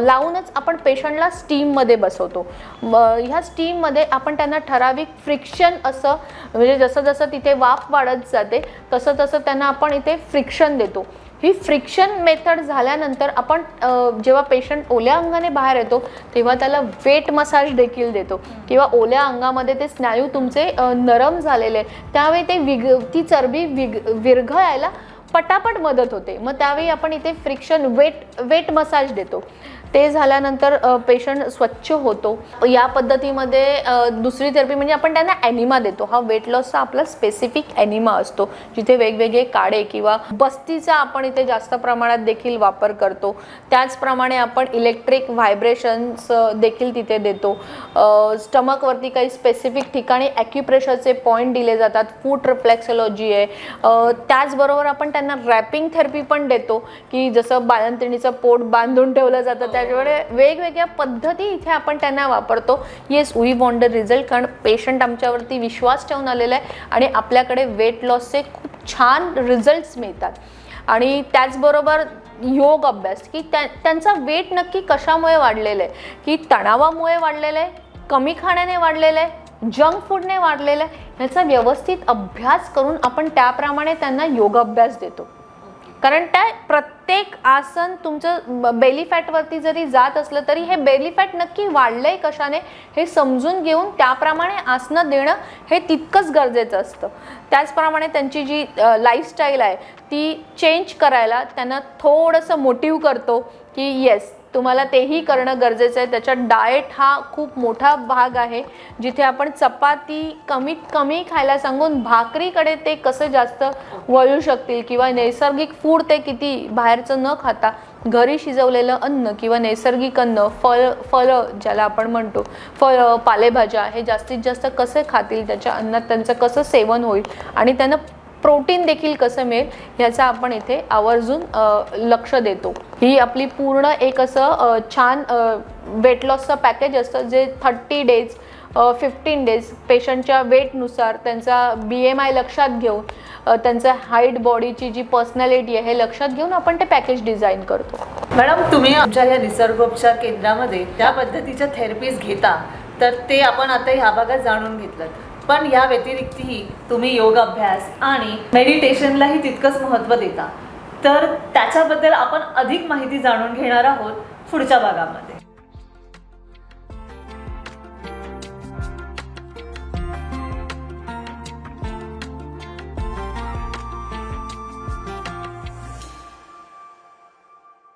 लावूनच आपण पेशंटला स्टीममध्ये बसवतो. ह्या स्टीममध्ये आपण त्यांना ठराविक फ्रिक्शन असं, म्हणजे जसं जसं तिथे वाफ वाढत जाते तसं तसं त्यांना आपण इथे फ्रिक्शन देतो. ही फ्रिक्शन मेथड झाल्यानंतर आपण जेव्हा पेशंट ओल्या अंगाने बाहेर येतो तेव्हा त्याला वेट मसाज देखील देतो, किंवा ओल्या अंगामध्ये ते स्नायू तुमचे नरम झालेले त्यावेळी ते ती चरबी विरघळायला पटापट मदत होते. मग त्यावेळी आपण इथे फ्रिक्शन वेट मसाज देतो. ते झाल्यानंतर पेशंट स्वच्छ होतो. या पद्धतीमध्ये दुसरी थेरपी म्हणजे आपण त्यांना ॲनिमा देतो. हा वेट लॉसचा आपला स्पेसिफिक ॲनिमा असतो, जिथे वेगवेगळे काडे किंवा बस्तीचा आपण इथे जास्त प्रमाणात देखील वापर करतो. त्याचप्रमाणे आपण इलेक्ट्रिक व्हायब्रेशन्स देखील तिथे देतो. स्टमकवरती काही स्पेसिफिक ठिकाणी ॲक्युप्रेशरचे पॉईंट दिले जातात. फूट रिफ्लेक्सॉलॉजी आहे. त्याचबरोबर आपण त्यांना रॅपिंग थेरपी पण देतो, की जसं बाळंतिणीचं पोट बांधून ठेवलं जातं त्याच्यामुळे वेगवेगळ्या पद्धती इथे आपण त्यांना वापरतो. Yes, we want the result, कारण पेशंट आमच्यावरती विश्वास ठेवून आलेला आहे आणि आपल्याकडे वेट लॉसचे खूप छान रिझल्ट्स मिळतात. आणि त्याचबरोबर योग अभ्यास, की त्यांचा वेट नक्की कशामुळे वाढलेलं आहे, की तणावामुळे वाढलेलं आहे, कमी खाण्याने वाढलेलं आहे, जंक फूडने वाढलेलं आहे, ह्याचा व्यवस्थित अभ्यास करून आपण त्याप्रमाणे त्यांना योग अभ्यास देतो. कारण त्या प्रत्येक आसन तुमचं बेली फॅटवरती जरी जात असलं तरी हे बेली फॅट नक्की वाढलंय कशाने हे समजून घेऊन त्याप्रमाणे आसनं देणं हे तितकंच गरजेचं असतं. त्याचप्रमाणे त्यांची जी लाईफस्टाईल आहे ती चेंज करायला त्यांना थोडंसं मोटिव्ह करतो, की येस तुम्हाला तेही करणं गरजेचं आहे. त्याच्यात डाएट हा खूप मोठा भाग आहे, जिथे आपण चपाती कमीत कमी खायला सांगून भाकरीकडे ते कसं जास्त वळू शकतील, किंवा नैसर्गिक फूड ते किती बाहेरचं न खाता घरी शिजवलेलं अन्न किंवा नैसर्गिक अन्न, फळं ज्याला आपण म्हणतो, फळं पालेभाज्या हे जास्तीत जास्त कसे खातील, त्याच्या अन्नात त्यांचं कसं सेवन होईल आणि त्यांना प्रोटीन देखील कसं मिळेल ह्याचा आपण इथे आवर्जून लक्ष देतो. ही आपली पूर्ण एक असं छान वेट लॉसचं पॅकेज असतं, जे 30 डेज 15 डेज पेशंटच्या वेटनुसार, त्यांचा BMI लक्षात घेऊन, त्यांचं हाईट, बॉडीची जी पर्सनॅलिटी आहे हे लक्षात घेऊन आपण ते पॅकेज डिझाईन करतो. मॅडम, तुम्ही आमच्या या निसर्गोपचार केंद्रामध्ये त्या पद्धतीच्या थेरपीज घेता, तर ते आपण आता ह्या भागात जाणून घेतलं. पण या व्यतिरिक्तही तुम्ही योग अभ्यास आणि मेडिटेशनलाही तितकंच महत्त्व देता. तर त्याच्याबद्दल आपण अधिक माहिती जाणून घेणार आहोत पुढच्या भागामध्ये.